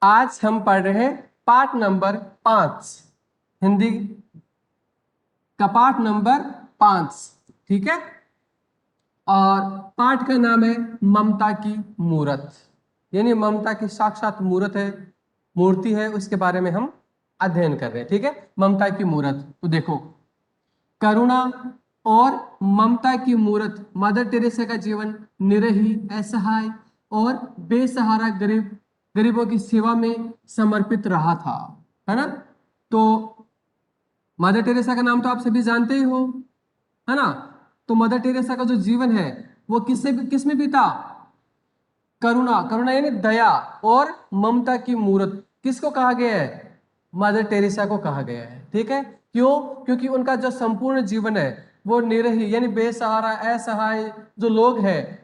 आज हम पढ़ रहे हैं पाठ नंबर 5, हिंदी का पाठ नंबर 5। ठीक है, और पाठ का नाम है ममता की मूरत, यानी ममता की साक्षात मूरत है, मूर्ति है, उसके बारे में हम अध्ययन कर रहे हैं। ठीक है, ममता की मूरत। तो देखो, करुणा और ममता की मूरत मदर टेरेसा का जीवन निरही, असहाय और बेसहारा गरीबों की सेवा में समर्पित रहा था, है ना। तो मदर टेरेसा का नाम तो आप सभी जानते ही हो, है ना। तो मदर टेरेसा का जो जीवन है वो किस में बीता? करुणा, करुणा यानी दया और ममता की मूरत किसको कहा गया है? मदर टेरेसा को कहा गया है। ठीक है, क्यों? क्योंकि उनका जो संपूर्ण जीवन है वो निरही यानी बेसहारा, असहाय जो लोग हैं,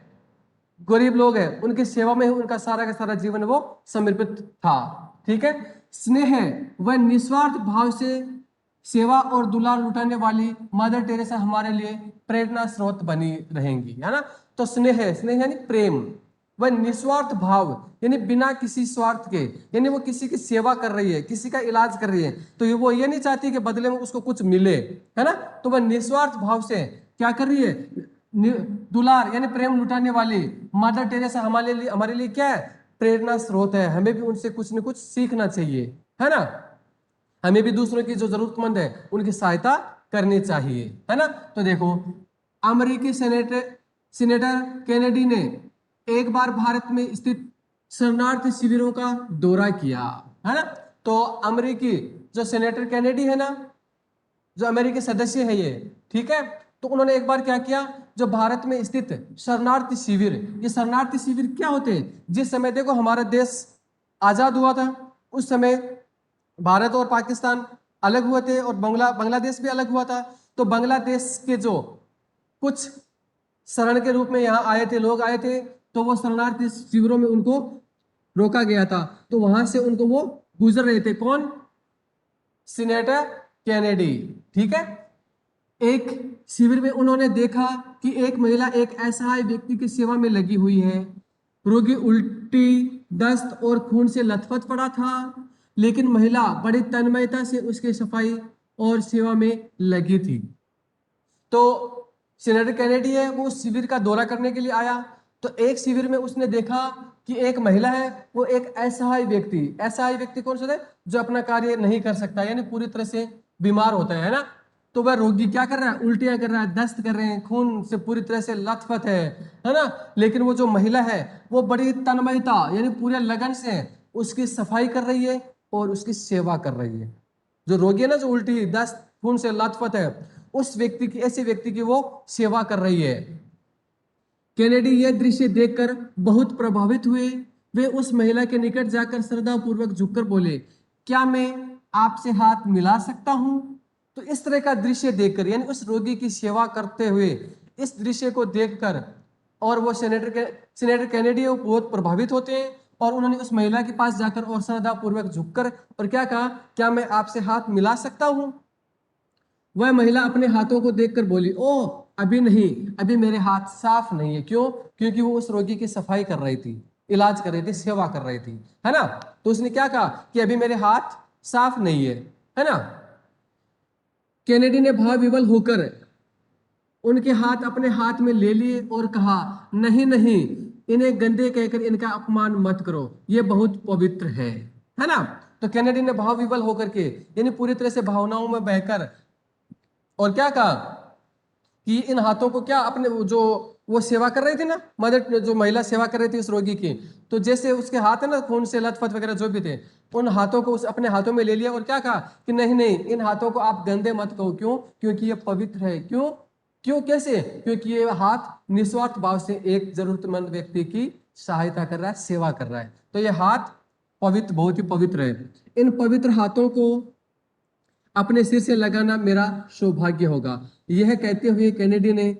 गरीब लोग हैं, उनकी सेवा में ही उनका सारा का सारा जीवन वो समर्पित था। ठीक है, स्नेह व निस्वार्थ भाव से सेवा और दुलार लुटाने वाली मदर टेरेसा हमारे लिए प्रेरणा स्रोत बनी रहेंगी, है ना। तो स्नेह, स्नेह यानी प्रेम, वह निस्वार्थ भाव यानी बिना किसी स्वार्थ के, यानी वो किसी की सेवा कर रही है, किसी का इलाज कर रही है, तो वो ये नहीं चाहती कि बदले में उसको कुछ मिले, है ना। तो वह निस्वार्थ भाव से क्या कर रही है? दुलार यानी प्रेम लुटाने वाली मदर टेरेसा हमारे लिए क्या है? प्रेरणा स्रोत है। हमें भी उनसे कुछ न कुछ सीखना चाहिए, है ना। हमें भी दूसरों की जो जरूरतमंद है उनकी सहायता करनी चाहिए, है ना। तो देखो, अमेरिकी सीनेटर कैनेडी ने एक बार भारत में स्थित शरणार्थी शिविरों का दौरा किया, है ना। तो अमेरिकी जो सेनेटर कैनेडी है ना, जो अमेरिकी सदस्य है ये, ठीक है, तो उन्होंने एक बार क्या किया, जो भारत में स्थित शरणार्थी शिविर, ये शरणार्थी शिविर क्या होते हैं? जिस समय देखो हमारा देश आजाद हुआ था, उस समय भारत और पाकिस्तान अलग हुए थे और बांग्लादेश भी अलग हुआ था। तो बांग्लादेश के जो कुछ शरण के रूप में यहाँ आए थे, लोग आए थे, तो वो शरणार्थी शिविरों में उनको रोका गया था। तो वहां से उनको वो गुजर रहे थे। कौन? Senator Kennedy. ठीक है, एक शिविर में उन्होंने देखा कि एक महिला एक असहाय व्यक्ति की सेवा में लगी हुई है। रोगी उल्टी, दस्त और खून से लथपथ पड़ा था, लेकिन महिला बड़ी तन्मयता से उसकी सफाई और सेवा में लगी थी। तो सीनेटर कैनेडी है, वो शिविर का दौरा करने के लिए आया। तो एक शिविर में उसने देखा कि एक महिला है, वो एक असहाय व्यक्ति, असहाय व्यक्ति कौन सा है? जो अपना कार्य नहीं कर सकता, यानी पूरी तरह से बीमार होता है ना। तो वह रोगी क्या कर रहा है? उल्टियां कर रहा है, दस्त कर रहे हैं, खून से पूरी तरह से लथपथ है ना। लेकिन वो जो महिला है वो बड़ी तन्मयता यानी पूरे लगन से उसकी सफाई कर रही है और उसकी सेवा कर रही है। जो रोगी है ना, जो उल्टी, दस्त, खून से लथपथ है, उस व्यक्ति की, ऐसे व्यक्ति की वो सेवा कर रही है। कैनेडी यह दृश्य देखकर बहुत प्रभावित हुए। वे उस महिला के निकट जाकर श्रद्धा पूर्वक झुककर बोले, क्या मैं आपसे हाथ मिला सकता हूं? तो इस तरह का दृश्य देखकर, यानी उस रोगी की सेवा करते हुए इस दृश्य को देखकर, और वो सीनेटर कैनेडी बहुत प्रभावित होते हैं, और उन्होंने उस महिला के पास जाकर और श्रद्धा पूर्वक झुककर और क्या कहा, क्या मैं आपसे हाथ मिला सकता हूं? वह महिला अपने हाथों को देखकर बोली, ओ अभी नहीं, अभी मेरे हाथ साफ नहीं है। क्यों? क्योंकि वो उस रोगी की सफाई कर रही थी, इलाज कर रही थी, सेवा कर रही थी, है ना। तो उसने क्या कहा कि अभी मेरे हाथ साफ नहीं है ना। कैनेडी ने भाव विवल होकर उनके हाथ अपने हाथ में ले लिए और कहा, नहीं नहीं, इन्हें गंदे कहकर इनका अपमान मत करो, ये बहुत पवित्र है ना। तो कैनेडी ने भाव विवल होकर के, यानी पूरी तरह से भावनाओं में बहकर, और क्या कहा कि इन हाथों को क्या, अपने जो वो सेवा कर रही थी ना, मदर जो महिला सेवा कर रही थी उस रोगी की, तो जैसे उसके हाथ है ना, खून से लथपथ वगैरह जो भी थे, उन हाथों को उस अपने हाथों में ले लिया और क्या कहा कि नहीं नहीं, इन हाथों को आप गंदे मत कहो। क्यों? क्योंकि ये पवित्र है। क्यों? क्यों कैसे? क्योंकि ये हाथ निस्वार्थ भाव से एक जरूरतमंद व्यक्ति की सहायता कर रहा है, सेवा कर रहा है। तो ये हाथ पवित्र, बहुत ही पवित्र है। इन पवित्र हाथों को अपने सिर से लगाना मेरा सौभाग्य होगा। यह कहते हुए कैनेडी ने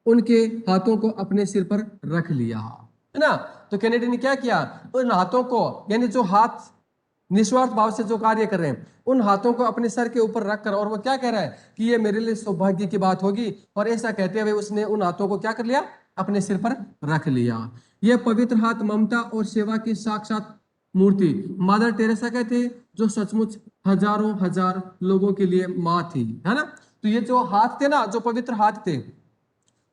उनके हाथों को अपने सिर पर रख लिया, है ना। तो कैनेडी ने क्या किया, उन हाथों को, यानी जो हाथ निस्वार्थ भाव से जो कार्य कर रहे हैं, उन हाथों को अपने सर के ऊपर रखकर, और वो क्या कह रहा है कि ये मेरे लिए सौभाग्य की बात होगी, और ऐसा कहते हुए उसने उन हाथों को क्या कर लिया, अपने सिर पर रख लिया। यह पवित्र हाथ ममता और सेवा की साक्षात मूर्ति। मदर टेरेसा क्या थे? जो सचमुच हजारों हजार लोगों के लिए माँ थी, है ना। तो ये जो हाथ थे ना, जो पवित्र हाथ थे,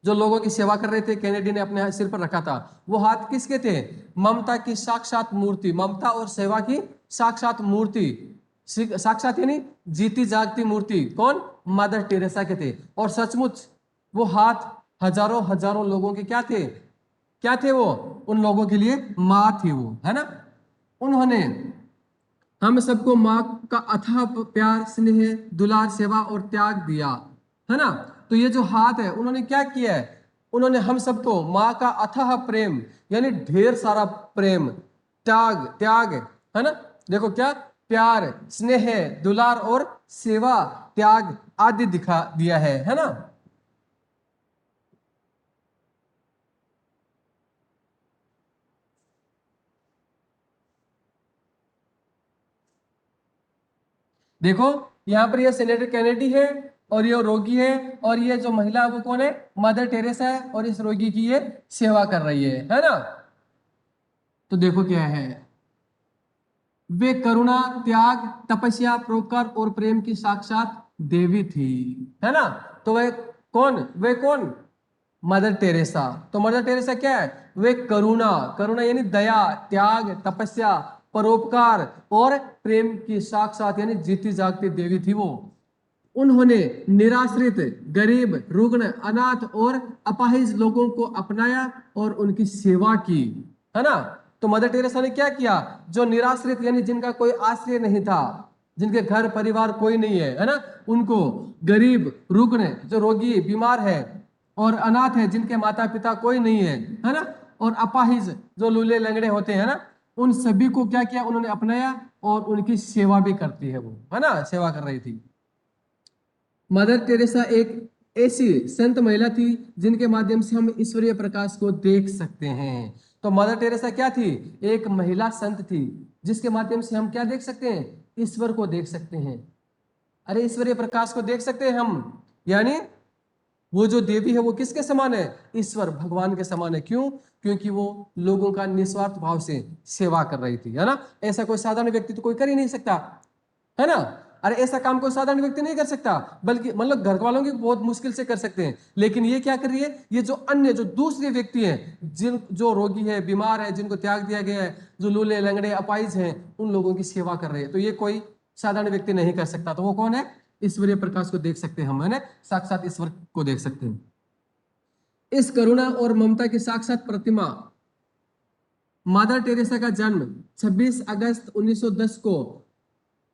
जो लोगों की सेवा कर रहे थे, कैनेडी ने अपने सिर पर रखा था, वो हाथ किसके थे? ममता की साक्षात मूर्ति, ममता और सेवा की साक्षात मूर्ति, साक्षात यानी जीती जागती मूर्ति। कौन? मदर टेरेसा के थे। और सचमुच वो हाथ हजारों हजारों लोगों के क्या थे? क्या थे वो? उन लोगों के लिए माँ थी वो, है ना। उन्होंने हम सबको माँ का अथाह प्यार, स्नेह, दुलार, सेवा और त्याग दिया, है ना। तो ये जो हाथ है, उन्होंने क्या किया है? उन्होंने हम सबको माँ का अथाह प्रेम, यानी ढेर सारा प्रेम, त्याग, त्याग, है ना। देखो क्या, प्यार, स्नेह, दुलार और सेवा, त्याग आदि दिखा दिया है ना। देखो यहाँ पर ये सेनेटर कैनेडी है, और ये रोगी है, और ये जो महिला वो कौन है? मदर टेरेसा है, और इस रोगी की ये सेवा कर रही है ना। तो देखो क्या है, वे करुणा, त्याग, तपस्या, परोपकार और प्रेम की साक्षात देवी थी, है ना। तो वे कौन? वे कौन? Mother Teresa. तो मदर टेरेसा क्या है? वे करुणा, करुणा यानी दया, त्याग, तपस्या, परोपकार और प्रेम की साक्षात यानी जीती जागती देवी थी वो। उन्होंने निराश्रित, गरीब, रुग्ण, अनाथ और अपाहिज लोगों को अपनाया और उनकी सेवा की, है ना। तो मदर टेरेसा ने क्या किया? जो निराश्रित यानी जिनका कोई आश्रय नहीं था, जिनके घर परिवार कोई नहीं है ना, उनको, गरीब, रुग्ण जो रोगी बीमार है, और अनाथ है जिनके माता पिता कोई नहीं है ना, और अपाहिज जो लूले लंगड़े होते हैं ना, उन सभी को क्या किया? उन्होंने अपनाया और उनकी सेवा भी करती है वो, है ना, सेवा कर रही थी। मदर टेरेसा एक ऐसी संत महिला थी जिनके माध्यम से हम ईश्वरीय प्रकाश को देख सकते हैं। तो मदर टेरेसा क्या थी? एक महिला संत थी, जिसके माध्यम से हम क्या देख सकते हैं? ईश्वर को देख सकते हैं। अरे ईश्वरीय प्रकाश को देख सकते हैं हम, यानी वो जो देवी है वो किसके समान है? ईश्वर भगवान के समान है। क्यों? क्योंकि वो लोगों का निस्वार्थ भाव से सेवा कर रही थी, है ना। ऐसा कोई साधारण व्यक्ति तो कोई कर ही नहीं सकता, है ना। अरे ऐसा काम कोई साधारण व्यक्ति नहीं कर सकता, बल्कि मतलब घर वालों की बहुत मुश्किल से कर सकते हैं। लेकिन ये क्या कर रही है? ये जो अन्य जो दूसरे व्यक्ति हैं, जिन जो रोगी है, बीमार है, जिनको त्याग दिया गया है, जो लूले लंगड़े अपाइज हैं, उन लोगों की सेवा कर रहे हैं। तो ये कोई साधारण व्यक्ति नहीं कर सकता। तो वो कौन है? ईश्वरीय प्रकाश को देख सकते हैं हम, है ना, साक्षात ईश्वर को देख सकते हैं। इस करुणा और ममता की साक्षात प्रतिमा मदर टेरेसा का जन्म 26 अगस्त 1910 को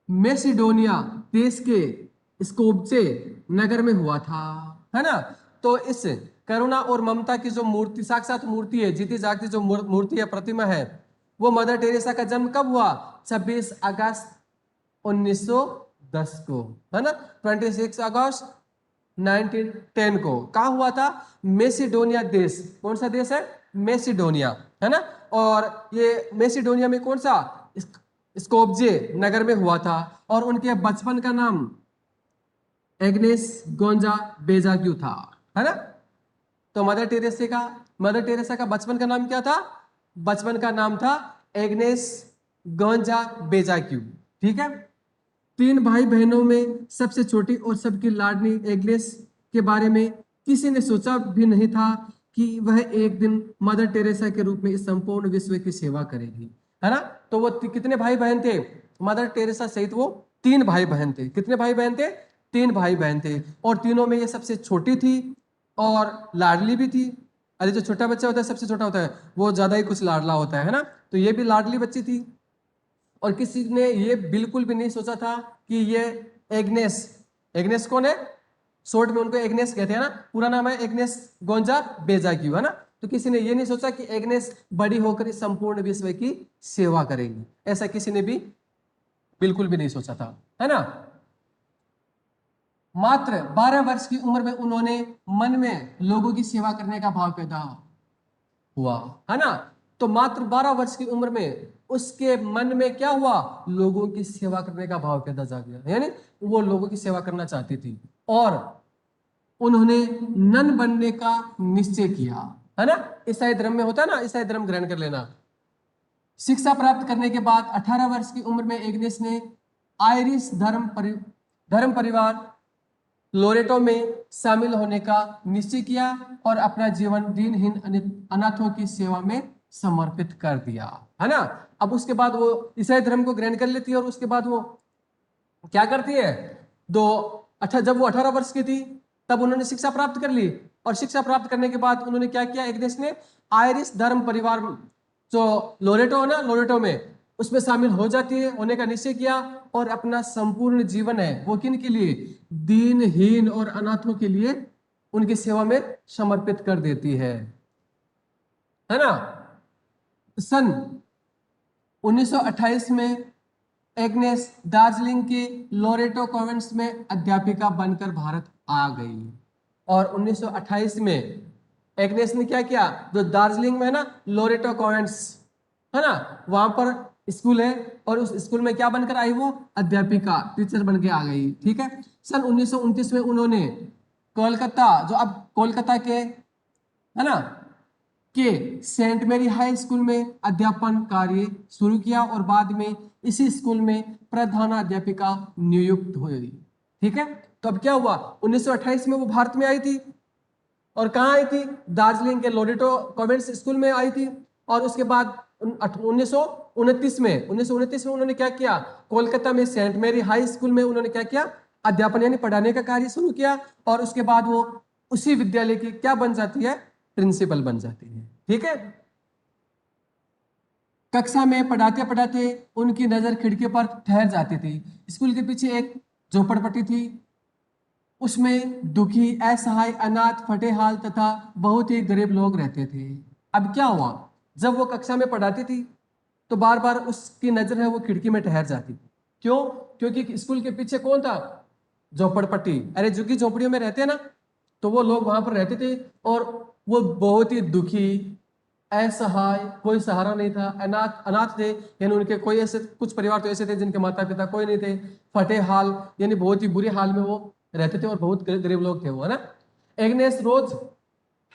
मेसिडोनिया देश के स्कोपजे नगर में हुआ था, है ना। तो इस करुणा और ममता की जो मूर्ति, साक्षात मूर्ति है, जीती जागती जो मूर्ति है, प्रतिमा है, वो मदर टेरेसा का जन्म कब हुआ? 26 अगस्त 1910 को, है ना। 26 अगस्त 1910 को कहा हुआ था? मेसिडोनिया देश। कौन सा देश है? मेसिडोनिया, है ना। और ये मेसिडोनिया में कौन सा? स्कोपजे नगर में हुआ था। और उनके बचपन का नाम एग्नेस गोंजा बेजाग्यू था, है ना। तो मदर टेरेसा का बचपन का नाम क्या था? बचपन का नाम था एग्नेस गोंजा बेजाग्यू, ठीक है। तीन भाई बहनों में सबसे छोटी और सबकी लाडली एग्नेस के बारे में किसी ने सोचा भी नहीं था कि वह एक दिन मदर टेरेसा के रूप में इस संपूर्ण विश्व की सेवा करेगी, है ना। तो वो कितने भाई बहन थे? मदर टेरेसा सहित वो तीन भाई बहन थे। कितने भाई बहन थे? तीन भाई बहन थे। और तीनों में ये सबसे छोटी थी और लाडली भी थी। अरे जो छोटा बच्चा होता है, सबसे छोटा होता है, वो ज्यादा ही कुछ लाडला होता है ना। तो ये भी लाडली बच्ची थी। और किसी ने ये बिल्कुल भी नहीं सोचा था कि ये एग्नेस, एग्नेस कौन है? शॉर्ट में उनको एग्नेस कहते हैं ना, पूरा नाम है एग्नेस गोंजा बेजाग्यू, है ना। तो किसी ने ये नहीं सोचा कि एग्नेस बड़ी होकर इस संपूर्ण विश्व की सेवा करेगी। ऐसा किसी ने भी बिल्कुल भी नहीं सोचा था, है ना। मात्र 12 वर्ष की उम्र में उन्होंने मन में लोगों की सेवा करने का भाव पैदा हुआ, है ना। तो मात्र 12 वर्ष की उम्र में उसके मन में क्या हुआ? लोगों की सेवा करने का भाव पैदा जा गया, यानी वो लोगों की सेवा करना चाहती थी। और उन्होंने नन बनने का निश्चय किया, है ना। ईसाई धर्म में होता है ना, ईसाई धर्म ग्रहण कर लेना। शिक्षा प्राप्त करने के बाद 18 वर्ष की उम्र में एग्नेस ने आयरिश धर्म परिवार लोरेटो में शामिल होने का निश्चय किया और अपना जीवन दीनहीन अनाथों की सेवा में समर्पित कर दिया, है ना। अब उसके बाद वो ईसाई धर्म को ग्रहण कर लेती है और उसके बाद वो क्या करती है, जब वो 18 वर्ष की थी तब उन्होंने शिक्षा प्राप्त कर ली, और शिक्षा प्राप्त करने के बाद उन्होंने क्या किया, एग्नेस ने आयरिश धर्म परिवार जो लोरेटो है ना, लोरेटो में उसमें शामिल हो जाती है, होने का निश्चय किया और अपना संपूर्ण जीवन है वो किन के लिए, दीनहीन और अनाथों के लिए उनकी सेवा में समर्पित कर देती है ना। सन 1928 में एग्नेस दार्जिलिंग के लोरेटो कॉन्वेंट्स में अध्यापिका बनकर भारत आ गई, और 1928 में एग्नेस ने क्या किया, जो दार्जिलिंग में है ना लोरेटो कॉन्वेंट्स है ना, वहां पर स्कूल है, और उस स्कूल में क्या बनकर आई, वो अध्यापिका टीचर बन के आ गई, ठीक है। सन 1929 में उन्होंने कोलकाता, जो अब कोलकाता के है ना के सेंट मेरी हाई स्कूल में अध्यापन कार्य शुरू किया, और बाद में इसी स्कूल में प्रधानाध्यापिका नियुक्त हुई, ठीक है। तो अब क्या हुआ, 1928 में वो भारत में आई थी, और कहाँ आई थी, दार्जिलिंग के लोरेटो कॉन्वेंट स्कूल में आई थी, और उसके बाद 1929 में उन्होंने क्या किया, कोलकाता में सेंट मेरी हाई स्कूल में उन्होंने क्या किया, अध्यापन यानी पढ़ाने का कार्य शुरू किया, और उसके बाद वो उसी विद्यालय की क्या बन जाती है, प्रिंसिपल बन जाती है, ठीक है। कक्षा में पढ़ाते पढ़ाते उनकी नजर खिड़की पर ठहर जाती थी। स्कूल के पीछे एक झोपड़पट्टी थी, उसमें दुखी, असहाय, अनाथ, फटेहाल तथा बहुत ही गरीब लोग रहते थे। अब क्या हुआ, जब वो कक्षा में पढ़ाती थी तो बार बार उसकी नजर है वो खिड़की में ठहर जाती थी। क्यों, क्योंकि स्कूल के पीछे कौन था, झोपड़पट्टी, अरे झुग्गी झोपड़ियों में रहते हैं ना, तो वो लोग वहां पर रहते थे, और वो बहुत ही दुखी, असहाय, कोई सहारा नहीं था, अनाथ थे, यानी उनके कोई ऐसे, कुछ परिवार तो ऐसे थे जिनके माता पिता कोई नहीं थे, फटे हाल यानी बहुत ही बुरे हाल में वो रहते थे, और बहुत गरीब लोग थे वो, है ना। एग्नेस रोज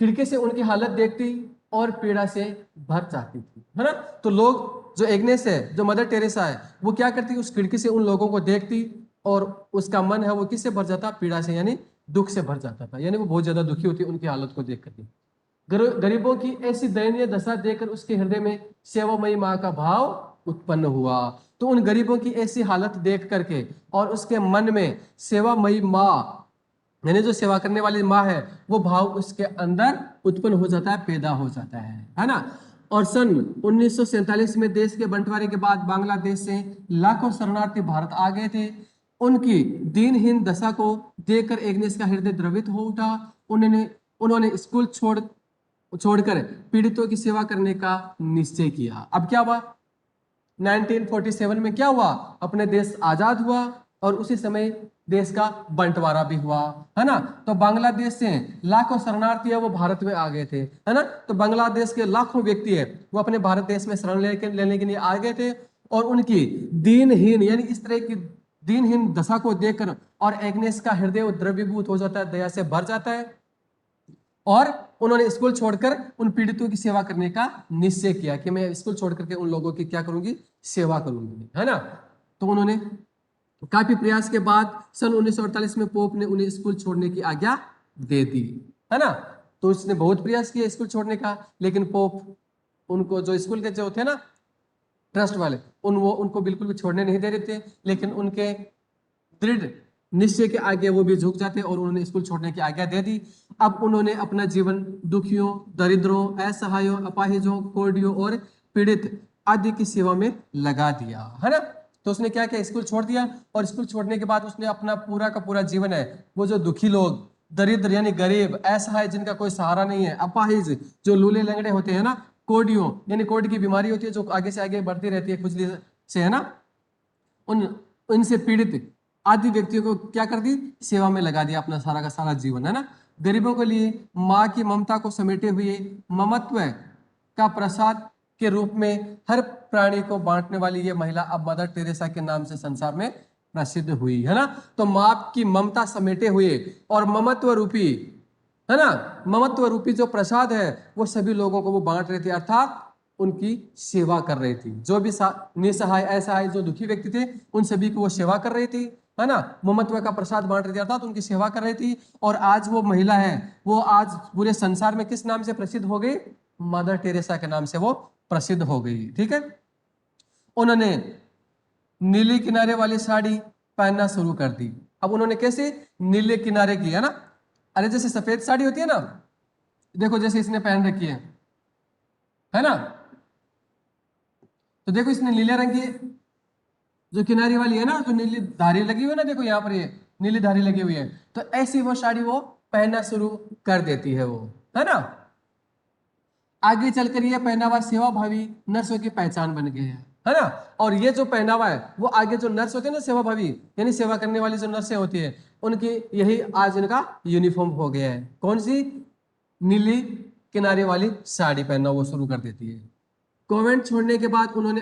खिड़की से उनकी हालत देखती और पीड़ा से भर जाती थी, है ना। तो लोग, जो एग्नेस है, जो मदर टेरेसा है, वो क्या करती, उस खिड़की से उन लोगों को देखती, और उसका मन है वो किससे भर जाता, पीड़ा से, यानी दुख से भर जाता था, यानी वो बहुत ज्यादा दुखी होती उनकी हालत को देख करके। गरीबों की ऐसी दयनीय दशा देखकर उसके हृदय में सेवामयी माँ का भाव उत्पन्न हुआ। तो उन गरीबों की ऐसी हालत देख करके और उसके मन में सेवामयी माँ, यानी जो सेवा करने वाली माँ है, वो भाव उसके अंदर उत्पन्न हो जाता है, पैदा हो जाता है ना। और सन 1947 में देश के बंटवारे के बाद बांग्लादेश से लाखों शरणार्थी भारत आ गए थे। उनकी दीनहीन दशा को देखकर एग्नेस का हृदय द्रवित हो उठा। उन्होंने उन्होंने स्कूल छोड़कर पीड़ितों की सेवा करने का निश्चय किया। अब क्या हुआ, 1947 में क्या हुआ, अपने देश आजाद हुआ, और उसी समय देश का बंटवारा भी हुआ, है ना। तो बांग्लादेश से लाखों शरणार्थी है वो भारत में आ गए थे, है ना। तो बांग्लादेश के लाखों व्यक्ति है वो अपने भारत देश में शरण लेने के लिए आ गए थे, और उनकी दीनहीन, यानी इस तरह की दीनहीन दशा को देखकर और एग्नेस का हृदय द्रवीभूत हो जाता है, दया से भर जाता है, और उन्होंने स्कूल छोड़कर उन पीड़ितों की सेवा करने का निश्चय किया कि मैं स्कूल छोड़ करके उन लोगों की क्या करूंगी, सेवा करूंगी, है ना। तो उन्होंने काफी प्रयास के बाद सन 1948 में पोप ने उन्हें स्कूल छोड़ने की आज्ञा दे दी, है ना। तो उसने बहुत प्रयास किया स्कूल छोड़ने का, लेकिन पोप उनको, जो स्कूल के जो थे ना ट्रस्ट वाले, उनको बिल्कुल भी छोड़ने नहीं दे रहे थे, लेकिन उनके दृढ़ निश्चय के आगे वो भी झुक जाते और उन्होंने स्कूल छोड़ने की आज्ञा दे दी। अब उन्होंने अपना जीवन दुखियों, दरिद्रों, असहायों, अपाहिजों, कोर्डियों और पीड़ित आदि की सेवा में लगा दिया, है ना। तो उसने क्या किया, स्कूल छोड़ दिया, और स्कूल छोड़ने के बाद उसने अपना पूरा का पूरा जीवन है वो जो दुखी लोग, दरिद्र यानी गरीब, असहाय जिनका कोई सहारा नहीं है, अपाहिज जो लूले लंगड़े होते हैं ना, कोडियों यानी कोड की बीमारी होती है जो आगे से आगे बढ़ती रहती है खुजली से, है ना, उन उनसे पीड़ित आदि व्यक्तियों को क्या कर दी, सेवा में लगा दिया अपना सारा का सारा जीवन, है ना। गरीबों के लिए माँ की ममता को समेटे हुए ममत्व का प्रसाद के रूप में हर प्राणी को बांटने वाली ये महिला अब मदर टेरेसा के नाम से संसार में प्रसिद्ध हुई, है ना। तो माँ की ममता समेटे हुए और ममत्व रूपी, है ना, ममत्व रूपी जो प्रसाद है वो सभी लोगों को वो बांट रहे थे, अर्थात उनकी सेवा कर रही थी। जो भी निसहाय असहाय जो दुखी व्यक्ति थे उन सभी की वो सेवा कर रही थी, है ना, ममत्व का प्रसाद बांट रही थी, अर्थात उनकी सेवा कर रही थी। और आज वो महिला है, वो आज पूरे संसार में किस नाम से प्रसिद्ध हो गई? मदर टेरेसा के नाम से वो प्रसिद्ध हो गई। ठीक है, उन्होंने नीले किनारे वाली साड़ी पहनना शुरू कर दी। अब उन्होंने कैसे नीले किनारे की, है ना, अरे जैसे सफेद साड़ी होती है ना, देखो जैसे इसने पहन रखी है ना, तो देखो इसने नीले रंग की जो किनारी वाली है ना, जो नीली धारी लगी हुई है ना, देखो यहाँ पर ये नीली धारी लगी हुई है, तो ऐसी वो साड़ी वो पहनना शुरू कर देती है वो, है ना। आगे चलकर ये पहनावा सेवा भावी नर्सों की पहचान बन गया है ना। और ये जो पहनावा है वो आगे जो नर्स होते हैं ना, सेवा भावी यानी सेवा करने वाली जो नर्सें होती है, उनकी यही आज इनका यूनिफॉर्म हो गया है। कौन सी? नीली किनारे वाली साड़ी पहनना वो शुरू कर देती है। कॉन्वेंट छोड़ने के बाद उन्होंने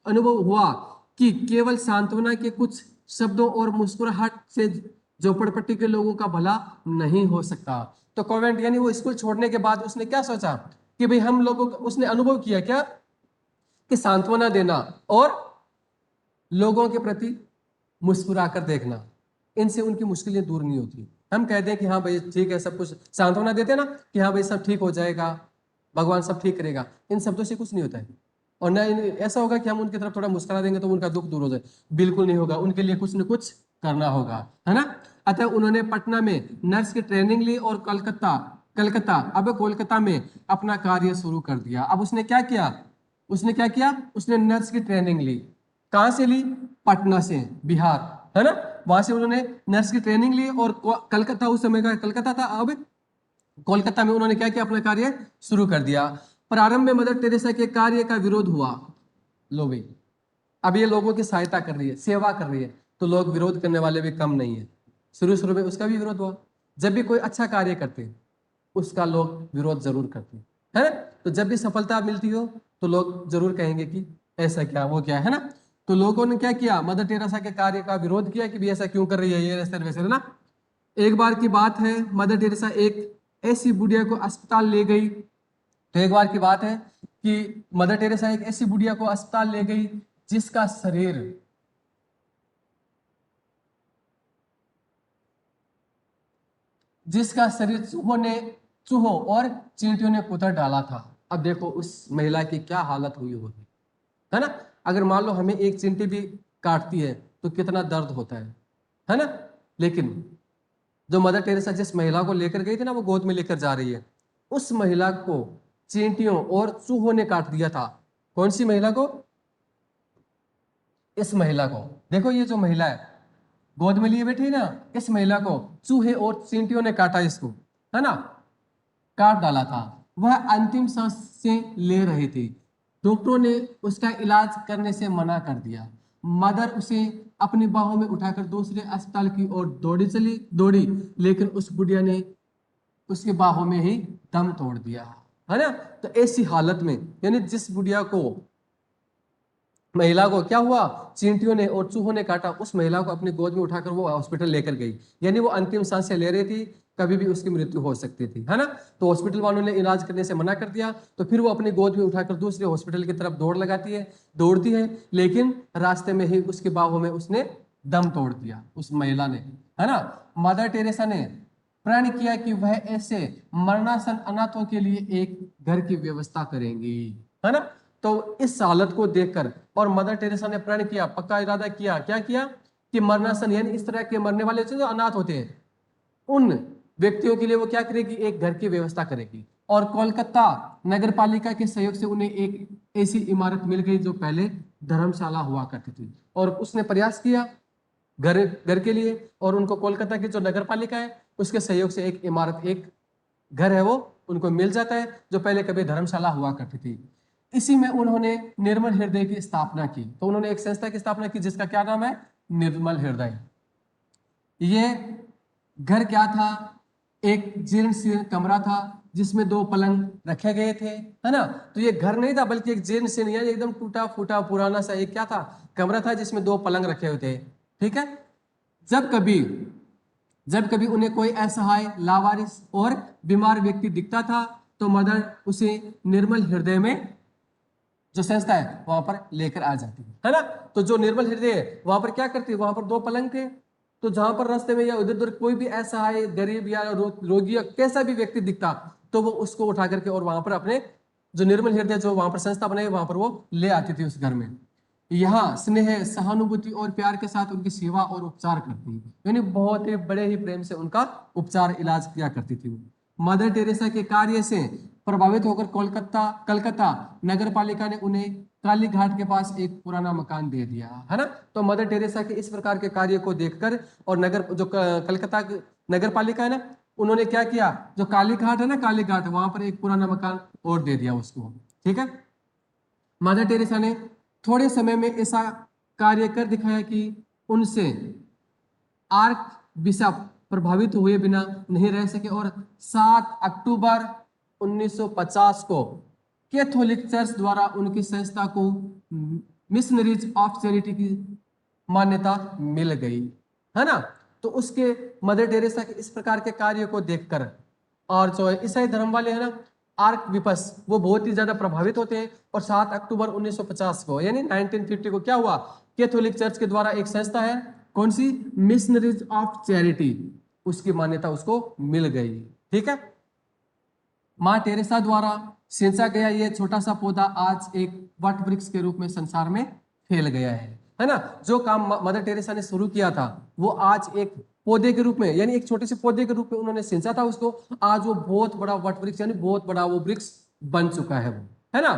अनुभव हुआ कि केवल सांत्वना के कुछ शब्दों और मुस्कुराहट से झोपड़पट्टी के लोगों का भला नहीं हो सकता। तो कॉन्वेंट यानी वो स्कूल छोड़ने के बाद उसने क्या सोचा कि भाई हम लोगों को, उसने अनुभव किया क्या कि सांत्वना देना और लोगों के प्रति मुस्कुराकर देखना, इनसे उनकी मुश्किलें दूर नहीं होती। हम कहते हैं कि हाँ भाई ठीक है, सब कुछ सांत्वना देते हैं ना कि हाँ भाई सब ठीक हो जाएगा, भगवान सब ठीक करेगा, इन शब्दों से कुछ नहीं होता है। और न ऐसा होगा कि हम उनकी तरफ थोड़ा मुस्कुरा देंगे तो उनका दुख दूर हो जाए, बिल्कुल नहीं होगा। उनके लिए कुछ न कुछ करना होगा, है ना। अतः उन्होंने पटना में नर्स की ट्रेनिंग ली और कलकत्ता कलकत्ता अब कोलकाता में अपना कार्य शुरू कर दिया। अब उसने क्या किया? उसने नर्स की ट्रेनिंग ली। कहां से ली? पटना से, बिहार, है ना। वहां से उन्होंने नर्स की ट्रेनिंग ली और कलकत्ता, उस समय का कलकत्ता था, अब कोलकाता में उन्होंने क्या किया? अपना कार्य शुरू कर दिया। प्रारंभ में मदर टेरेसा के कार्य का विरोध हुआ। लो भाई, अब ये लोगों की सहायता कर रही है, सेवा कर रही है, तो लोग विरोध करने वाले भी कम नहीं है। शुरू शुरू में उसका भी विरोध हुआ। जब भी कोई अच्छा कार्य करते हैं उसका लोग विरोध जरूर करते हैं, है ना। तो जब भी सफलता मिलती हो तो लोग जरूर कहेंगे कि ऐसा क्या, वो क्या, है ना। तो लोगों ने क्या किया? मदर टेरेसा के कार्य का विरोध किया कि भी ऐसा क्यों कर रही है ये, ऐसे वैसे, है ना। एक बार की बात है, मदर टेरेसा एक ऐसी बुढ़िया को अस्पताल ले गई। तो एक बार की बात है कि मदर टेरेसा एक ऐसी बुढ़िया को अस्पताल ले गई जिसका शरीर चूहों और चींटियों ने कुतर डाला था। अब देखो उस महिला की क्या हालत हुई होगी, है ना। अगर मान लो हमें एक चींटी भी काटती है तो कितना दर्द होता है ना। लेकिन जो मदर टेरेसा जिस महिला को लेकर गई थी ना, वो गोद में लेकर जा रही है, उस महिला को चींटियों और चूहों ने काट दिया था। कौन सी महिला को? इस महिला को। देखो ये जो महिला है गोद में लिए बैठी है ना, इस महिला को चूहे और चींटियों ने काटा, इसको, है ना, काट डाला था। वह अंतिम सांसें ले रही थी। डॉक्टरों ने उसका इलाज करने से मना कर दिया। मदर उसे अपनी बाहों में उठाकर दूसरे अस्पताल की ओर दौड़ी, लेकिन उस बुढ़िया ने उसकी बाहों में ही दम तोड़ दिया, है ना। तो ऐसी हालत में, यानी जिस बुढ़िया को, महिला को क्या हुआ? चींटियों ने और चूहों ने काटा, उस महिला को अपनी गोद में उठाकर वो हॉस्पिटल लेकर गई, यानी वो अंतिम सांसें ले रही थी, कभी भी उसकी मृत्यु हो सकती थी, है ना। तो हॉस्पिटल वालों ने इलाज करने से मना कर दिया। तो फिर वो अपनी गोद में उठाकर दूसरे हॉस्पिटल की तरफ दौड़ती है, लेकिन रास्ते में ही उसके बाहों में उसने दम तोड़ दिया, उस महिला ने, है ना। मदर टेरेसा ने प्रण किया कि वह ऐसे मरणासन अनाथों के लिए एक घर की व्यवस्था करेंगी, है ना। तो इस हालत को देखकर और मदर टेरेसा ने प्रण किया, पक्का इरादा किया, क्या किया कि मरणासन यानी इस तरह के मरने वाले जो अनाथ होते हैं उन व्यक्तियों के लिए वो क्या करेगी? एक घर की व्यवस्था करेगी। और कोलकाता नगर पालिका के सहयोग से उन्हें एक ऐसी इमारत मिल गई जो पहले धर्मशाला हुआ करती थी। और उसने प्रयास किया घर घर के लिए, और उनको कोलकाता की जो नगर पालिका है उसके सहयोग से एक इमारत, एक घर है वो उनको मिल जाता है, जो पहले कभी धर्मशाला हुआ करती थी। इसी में उन्होंने निर्मल हृदय की स्थापना की। तो उन्होंने एक संस्था की स्थापना की जिसका क्या नाम है? निर्मल हृदय। ये घर क्या था? एक जीर्ण शीर्ण कमरा था जिसमें 2 पलंग रखे गए थे, है ना। तो ये घर नहीं था बल्कि एक जीर्ण शीर्ण यानी एकदम टूटा फूटा पुराना सा एक क्या था? कमरा था जिसमें 2 पलंग रखे हुए थे, ठीक है। जब कभी जब कभी उन्हें कोई असहाय, लावारिस और बीमार व्यक्ति दिखता था तो मदर उसे निर्मल हृदय में जो संस्था है वहां पर लेकर आ जाती है ना। तो जो निर्मल हृदय है वहां पर क्या करती है, वहां पर 2 पलंग थे, तो जहां पर रास्ते में या उधर उधर कोई भी ऐसा है गरीब या रोगी या कैसा भी व्यक्ति दिखता तो वो उसको उठा करके और वहां पर अपने जो निर्मल हृदय जो वहां पर संस्था बनाई वहां पर वो ले आती थी उस घर में। यहाँ स्नेह, सहानुभूति और प्यार के साथ उनकी सेवा और उपचार करती है, यानी बहुत ही बड़े ही प्रेम से उनका उपचार इलाज किया करती थी। मदर टेरेसा के कार्य से प्रभावित होकर कलकत्ता नगर पालिका ने उन्हें काली घाट के पास एक पुराना मकान दे दिया, है ना। तो मदर टेरेसा के इस प्रकार के कार्य को देखकर और कलकत्ता नगर पालिका है ना, उन्होंने क्या किया, जो काली घाट है ना, काली घाट वहां पर एक पुराना मकान और दे दिया उसको, ठीक है। मदर टेरेसा ने थोड़े समय में ऐसा कार्य कर दिखाया कि उनसे आर्क बिशप प्रभावित हुए बिना नहीं रह सके और 7 अक्टूबर 1950 को कैथोलिक चर्च द्वारा उनकी संस्था को मिशनरीज ऑफ चैरिटी की मान्यता मिल गई, है ना। तो उसके मदर टेरेसा के इस प्रकार के कार्य को देखकर और जो ईसाई धर्म वाले हैं ना, आर्क बिशप वो बहुत ही ज्यादा प्रभावित होते हैं और 7 अक्टूबर 1950 को यानी 1950 को क्या हुआ, कैथोलिक चर्च के द्वारा एक संस्था है कौन सी, मिशनरीज ऑफ चैरिटी, उसकी मान्यता उसको मिल गई, ठीक है। मां टेरेसा द्वारा सिंचा गया ये छोटा सा पौधा आज एक वट वृक्ष के रूप में संसार में फैल गया है ना। जो काम मदर टेरेसा ने शुरू किया था वो आज एक पौधे के रूप में यानी एक छोटे से पौधे के रूप में उन्होंने सिंचा था उसको, आज वो बहुत बड़ा वट वृक्ष यानी बहुत बड़ा वो वृक्ष बन चुका है वो, है ना।